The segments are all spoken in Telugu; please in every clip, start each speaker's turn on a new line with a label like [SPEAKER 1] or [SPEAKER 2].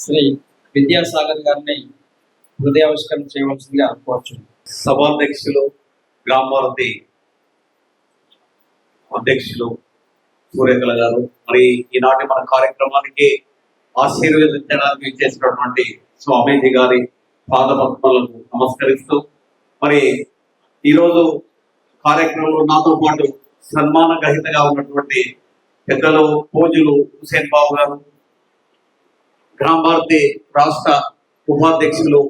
[SPEAKER 1] శ్రీ విద్యాసాగర్ గారిని హృదయావిష్కరణ చేయవలసిందిగా కోరుచు.
[SPEAKER 2] సభాధ్యక్షులు గ్రామవారధి అధ్యక్షులు సూర్యకళ గారు, మరి ఈనాటి మన కార్యక్రమానికి ఆశీర్వదించడానికి చేసినటువంటి స్వామీజీ గారి పాదపద్మలకు నమస్కరిస్తూ, మరి ఈరోజు కార్యక్రమంలో నాతో పాటు సన్మాన గ్రహీతగా ఉన్నటువంటి పెద్దలు పూజలు హుసేన్ బాబు గారు, గ్రామ భారతి రాష్ట్ర ఉపాధ్యక్షులు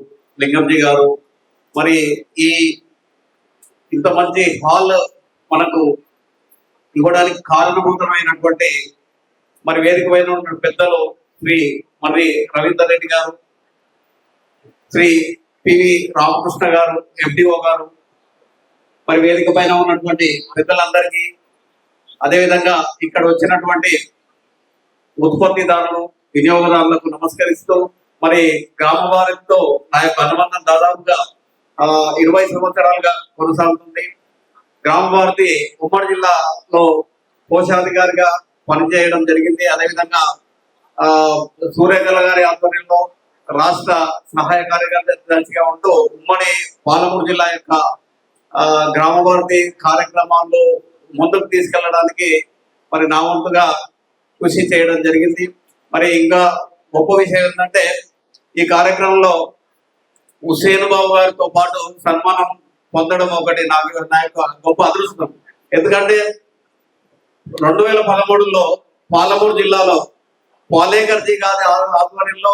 [SPEAKER 2] లింగంజీ గారు, మరి ఈ ఇంత మంచి హాల్ మనకు ఇవ్వడానికి కారణభూతమైనటువంటి మరి వేదిక పైన ఉన్న పెద్దలు శ్రీ మరి రవీందర్ రెడ్డి గారు, శ్రీ పివి రామకృష్ణ గారు ఎండిఓ గారు, మరి వేదిక పైన ఉన్నటువంటి పెద్దలందరికీ, అదేవిధంగా ఇక్కడ వచ్చినటువంటి ఉత్పత్తిదారులు వినియోగదారులకు నమస్కరిస్తూ, మరి గ్రామ వారితో నా యొక్క అనుబంధం దాదాపుగా 20 సంవత్సరాలుగా కొనసాగుతుంది. గ్రామ భారతి ఉమ్మడి జిల్లాలో కోశాధికారిగా పనిచేయడం జరిగింది. అదేవిధంగా సూర్యకళ గారి ఆధ్వర్యంలో రాష్ట్ర సహాయ కార్యదర్శిగా ఉంటూ ఉమ్మడి పాలమూరు జిల్లా యొక్క గ్రామ భారతి కార్యక్రమాల్లో ముందుకు తీసుకెళ్లడానికి మరి నా వంతుగా కృషి చేయడం జరిగింది. మరి ఇంకా గొప్ప విషయం ఏంటంటే, ఈ కార్యక్రమంలో హుసేన్ బాబు గారితో పాటు సన్మానం పొందడం ఒకటి నా యొక్క గొప్ప అదృష్టం. ఎందుకంటే 2013లో పాలమూరు జిల్లాలో పాలేకర్జీ గారి ఆధ్వర్యంలో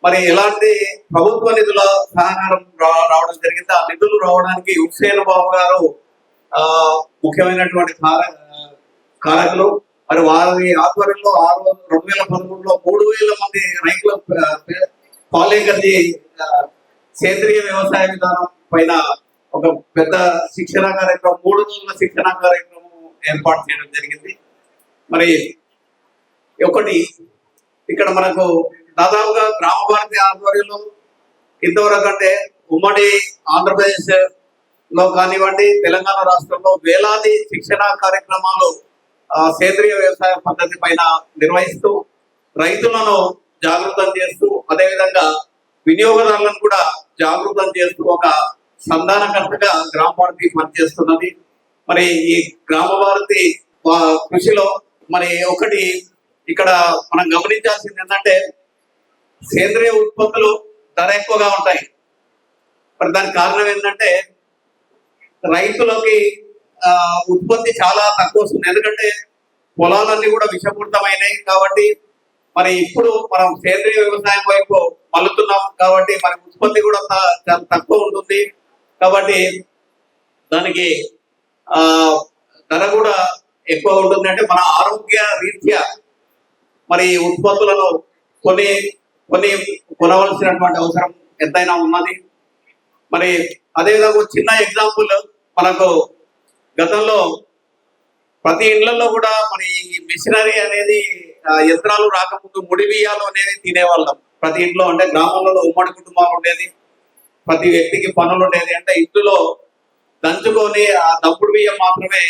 [SPEAKER 2] మరి ఎలాంటి ప్రభుత్వ నిధుల సహకారం రావడం జరిగింది. ఆ నిధులు రావడానికి హుసేన్ బాబు గారు ముఖ్యమైనటువంటి కారకులు. మరి వారి ఆధ్వర్యంలో 2013లో 3000 మంది రైతుల పాలేకర్జీ సేంద్రియ వ్యవసాయ విధానం పైన ఒక పెద్ద శిక్షణ కార్యక్రమం, 3 రోజుల శిక్షణ కార్యక్రమం ఏర్పాటు చేయడం జరిగింది. మరి ఒకటి ఇక్కడ మనకు దాదాపుగా గ్రామ భారతి ఆధ్వర్యంలో ఇంతవరకు అంటే ఉమ్మడి ఆంధ్రప్రదేశ్ లో కానివ్వండి, తెలంగాణ రాష్ట్రంలో వేలాది శిక్షణ కార్యక్రమాలు సేంద్రియ వ్యవసాయ పద్ధతి పైన నిర్వహిస్తూ రైతులను జాగృతం చేస్తూ, అదేవిధంగా వినియోగదారులను కూడా జాగృతం చేస్తూ ఒక సంధానకర్తగా గ్రామ భారతి పనిచేస్తున్నది. మరి ఈ గ్రామ భారతి కృషిలో మరి ఒకటి ఇక్కడ మనం గమనించాల్సింది ఏంటంటే, సేంద్రియ ఉత్పత్తులు ధర ఎక్కువగా ఉంటాయి. మరి దానికి కారణం ఏంటంటే, రైతులకి ఉత్పత్తి చాలా తక్కువ వస్తుంది. ఎందుకంటే పొలాలన్నీ కూడా విషపూరితమైనవి కాబట్టి, మరి ఇప్పుడు మనం సేంద్రియ వ్యవసాయం వైపు మల్లుతున్నాం కాబట్టి మరి ఉత్పత్తి కూడా చాలా తక్కువ ఉంటుంది. కాబట్టి దానికి ధర కూడా ఎక్కువ ఉంటుంది. అంటే మన ఆరోగ్య రీత్యా మరి ఉత్పత్తులను కొన్ని కొనవలసినటువంటి అవసరం ఎంతైనా ఉన్నది. మరి అదేవిధంగా చిన్న ఎగ్జాంపుల్, మనకు గతంలో ప్రతి ఇళ్లలో కూడా మరి మిషనరీ అనేది యంత్రాలు రాకముందు ముడి బియ్యాలు అనేది తినేవాళ్ళం ప్రతి ఇంట్లో. అంటే గ్రామాలలో ఉమ్మడి కుటుంబాలు ఉండేది, ప్రతి వ్యక్తికి పనులు ఉండేది. అంటే ఇంట్లో దంచుకొని ఆ దంపుడు బియ్యం మాత్రమే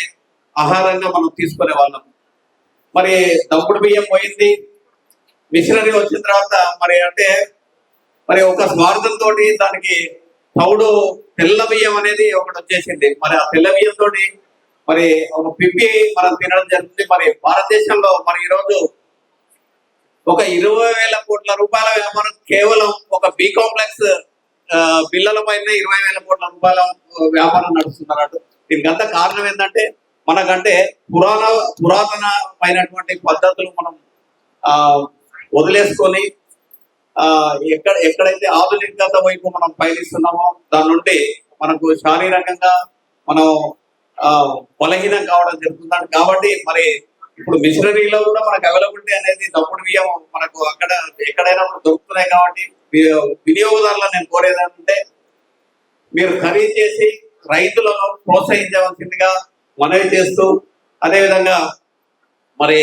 [SPEAKER 2] ఆహారంగా మనం తీసుకునే వాళ్ళం. మరి దంపుడు బియ్యం పోయింది, మిషనరీ వచ్చిన తర్వాత మరి ఒక స్వార్థంతో దానికి తౌడు తెల్ల బియ్యం అనేది ఒకటి వచ్చేసింది. మరి ఆ తెల్ల బియ్యంతో మరి ఒక పిప్పి మనం తినడం జరుగుతుంది. మరి భారతదేశంలో మరి ఈరోజు ఒక 20,000 కోట్ల రూపాయల వ్యాపారం కేవలం ఒక బి కాంప్లెక్స్ బిల్లల పైన 20,000 కోట్ల రూపాయల వ్యాపారం నడుస్తున్నట్టు. దీనికంతా కారణం ఏంటంటే, మనకంటే పురాతనమైనటువంటి పద్ధతులు మనం వదిలేసుకొని ఎక్కడైతే ఆధునికత వైపు మనం పయనిస్తున్నామో దాని నుండి మనకు శారీరకంగా మనం బలహీనం కావడం జరుగుతుంది. కాబట్టి మరి ఇప్పుడు మిషనరీలో కూడా మనకు అవైలబిలిటీ అనేది తప్పుడు బియ్యం మనకు అక్కడ ఎక్కడైనా దొరుకుతున్నాయి. కాబట్టి వినియోగదారులను నేను కోరేదంటే, మీరు ఖరీదు చేసి రైతులను ప్రోత్సహించవలసిందిగా మనవి చేస్తూ, అదేవిధంగా మరి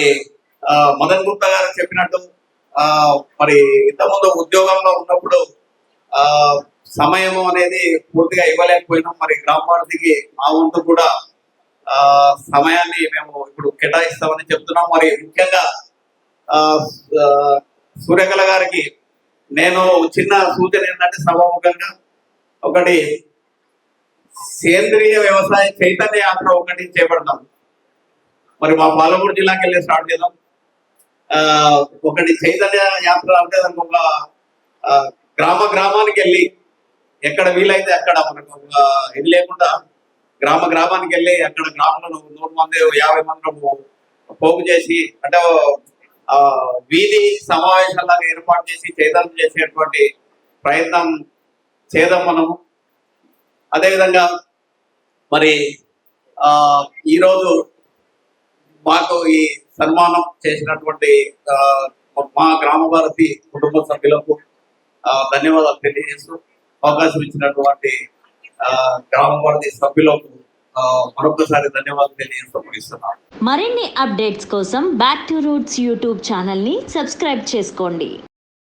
[SPEAKER 2] మదన్ గుప్తా గారు చెప్పినట్టు మరి ఇంతకుముందు ఉద్యోగంలో ఉన్నప్పుడు సమయము అనేది పూర్తిగా ఇవ్వలేకపోయినాం. మరి గ్రామ భారతికి మా వంతు కూడా సమయాన్ని మేము ఇప్పుడు కేటాయిస్తామని చెప్తున్నాం. మరి ముఖ్యంగా సూర్యకళ గారికి నేను చిన్న సూచన ఏంటంటే సభాముఖంగా ఒకటి సేంద్రియ వ్యవసాయ చైతన్య యాత్ర ఒకటి చేపడతాం. మరి మా పాలమూరు జిల్లాకి వెళ్ళి స్టార్ట్ చేద్దాం. ఒకటి చైతన్య యాత్ర అంటే దానికి ఒక గ్రామానికి వెళ్ళి ఎక్కడ వీలైతే అక్కడ మనకు ఇది లేకుండా గ్రామానికి వెళ్ళి అక్కడ గ్రామంలో 100 మంది 50 మంది పోగు చేసి అంటే వీధి సమావేశాలాగా ఏర్పాటు చేసి చైతన్యం చేసేటువంటి ప్రయత్నం చేద్దాం మనము. అదేవిధంగా మరి ఈరోజు మాకు ఈ సన్మానం చేసినటువంటి మా గ్రామ భారతి కుటుంబ సభ్యులకు ధన్యవాదాలు తెలియజేస్తూ అవకాశం ఇచ్చినటువంటి గ్రామ భారతి సభ్యులకు మరొకసారి ధన్యవాదాలు తెలియజేస్తూ ముగిస్తున్నాను.
[SPEAKER 3] మరిన్ని అప్డేట్స్ కోసం బ్యాక్ టు రూట్స్ యూట్యూబ్ ఛానల్ని సబ్స్క్రైబ్ చేసుకోండి.